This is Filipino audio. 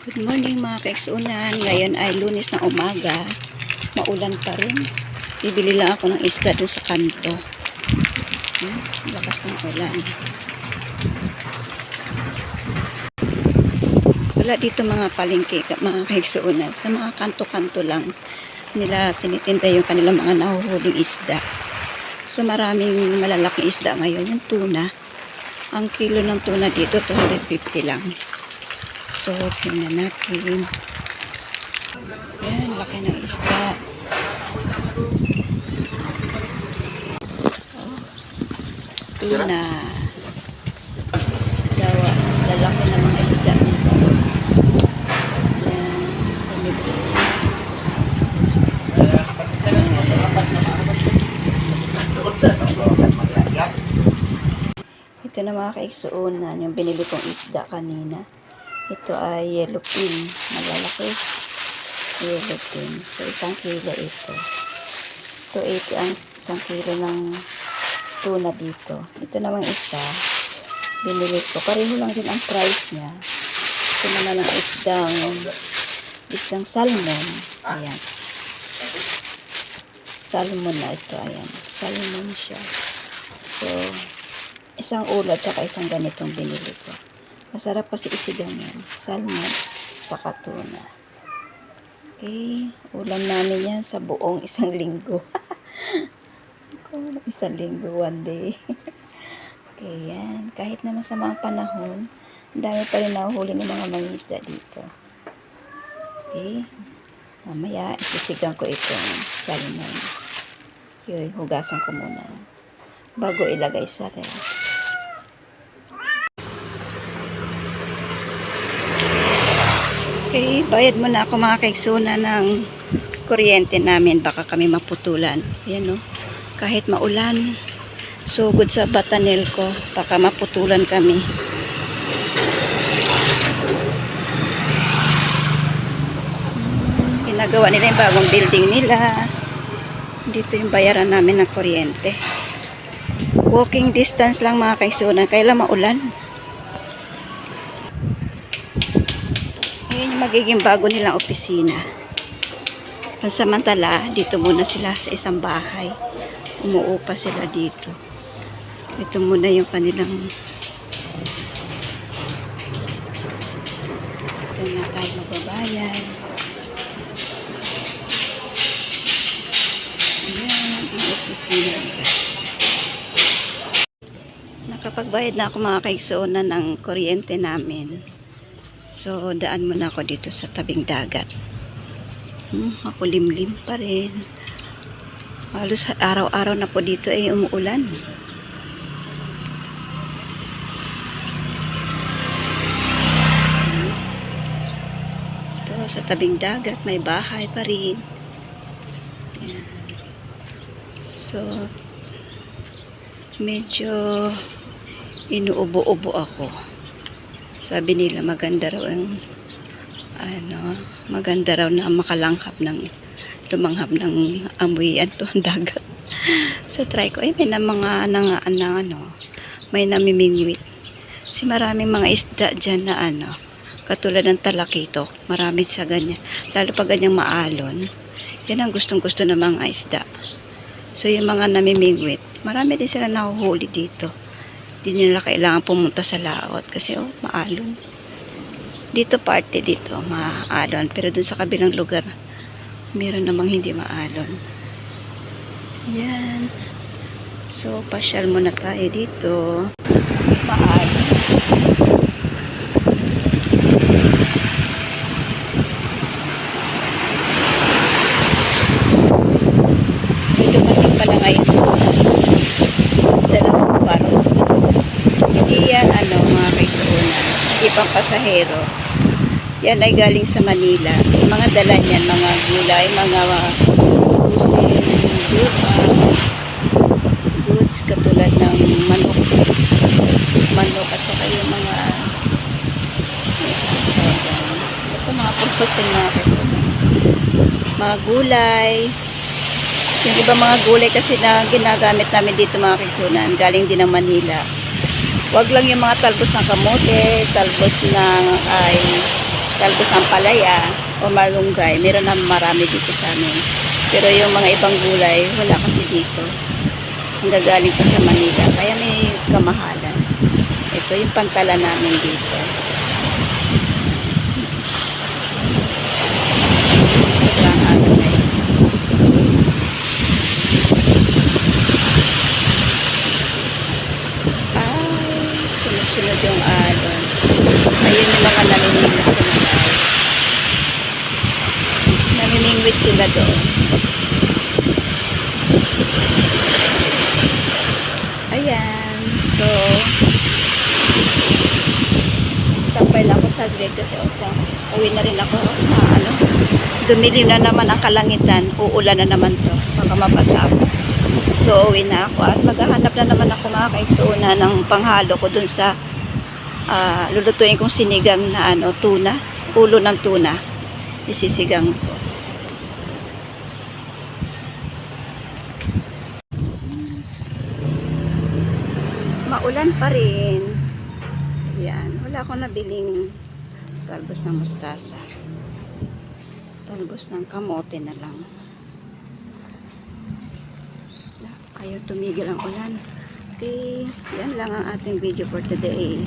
Good morning mga kaeksunan. Ngayon ay Lunes ng umaga. Maulan pa rin. Bibili lang ako ng isda dun sa kanto. Lakas ng ulan. Wala dito mga palengke, mga kaeksunan. Sa mga kanto-kanto lang nila tinitinda yung kanilang mga nahuhuling isda. So maraming malalaking isda ngayon. Yung tuna. Ang kilo ng tuna dito 250 lang. So, tingnan natin. Yan, laki ng isda. Tuna. Dawa. Lalaki ng mga isda dito. Yan. Ito na mga kaigsuunan, yung binili kong isda kanina. Ito ay yellow pin. Malalaki. Yellow pin. So, 1 kilo ito. 280 ang 1 kilo ng tuna dito. Ito naman isa. Binili ko. Pareho lang din ang price niya. Ito naman ang isdang salmon. Ayan. Salmon na ito. Ayan. Salmon siya. So, isang ulat saka isang ganitong binili ko. Masarap kasi isigang yan. Salmon, saka tuna. Okay. Ulam namin yan sa buong isang linggo. Isang linggo, one day. Okay, yan. Kahit na masama ang panahon, ang dami pa rin nahuhuli ng mga mangisda dito. Okay. Mamaya, isisigang ko itong salmon. Yun, hugasan ko muna. Bago ilagay sa ref. Okay, bayad muna ako mga kaigsuna ng kuryente namin. Baka kami maputulan. Ayan o. Kahit maulan. So, good sa batanel ko. Baka maputulan kami. Ginagawa nila yung bagong building nila. Dito yung bayaran namin ng kuryente. Walking distance lang mga kaigsuna. Kailan maulan. Ayan yung magiging bago nilang opisina. Pansamantala, dito muna sila sa isang bahay. Umuupa sila dito. Ito muna yung kanilang... Ito na tayo magbabayan. Ayan ang opisina. Nakapagbayad na ako mga kaigsuuna ng kuryente namin. So, daan muna ako dito sa tabing dagat. Makulimlim pa rin. Halos araw-araw na po dito ay umuulan. Ito, sa tabing dagat, may bahay pa rin. Ayan. So, medyo inuubo-ubo ako. Sabi nila maganda raw ang maganda raw na makalanghap ng lumanghap ng amoy to ang dagat. So try ko. Ay may na mga may namimingwit. Si maraming mga isda diyan na katulad ng talakitok. Marami sa ganyan. Lalo pag ganyang maalon. Yan ang gustong-gusto ng mga isda. So yung mga namimingwit, marami din sila nahuhuli dito. Hindi nila kailangan pumunta sa laot kasi maalon. Dito parte dito, maalon. Pero dun sa kabilang lugar, meron namang hindi maalon. Yan. So, pasyal muna tayo dito. Maalon. May dumating pala ngayon. Dalawang baro. Hindi yan mga kaisuuna. Hindi pang pasahero. Yan ay galing sa Manila. Yung mga dala niyan, mga gulay, mga pusin, goods katulad ng manok at saka yung mga basta mga pusin mga kaisuuna. Mga gulay. Yung iba mga gulay kasi na ginagamit namin dito mga kaisunan, galing din ng Manila. Wag lang yung mga talbos ng kamote, talbos ng talbos ng palaya o malunggay, meron na marami dito sa amin. Pero yung mga ibang gulay, wala kasi dito. Ang gagaling pa sa Manila, kaya may kamahalan. Ito yung pantala namin dito. Sobrang ano na yun. Ay, sunod-sunod yung alon. Ayun yung mga namimingwit sa Manila. Namimingwit sila doon. Ayan. So, stop by lang ako saglit kasi uwi na rin ako na ano. Dumilim na naman ang kalangitan. Uulan na naman to. Baka mabasa ako. So, uwi na ako at maghahanap na naman ako mga kaigsoona ng panghalo ko dun sa lulutuin kong sinigang na ano, tuna. Ulo ng tuna. Isisigang ko. Maulan pa rin. Yan. Wala akong nabiling talbos ng mustasa. Talbos ng kamote na lang. Ayaw tumigil ang ulan. Okay. Yan lang ang ating video for today.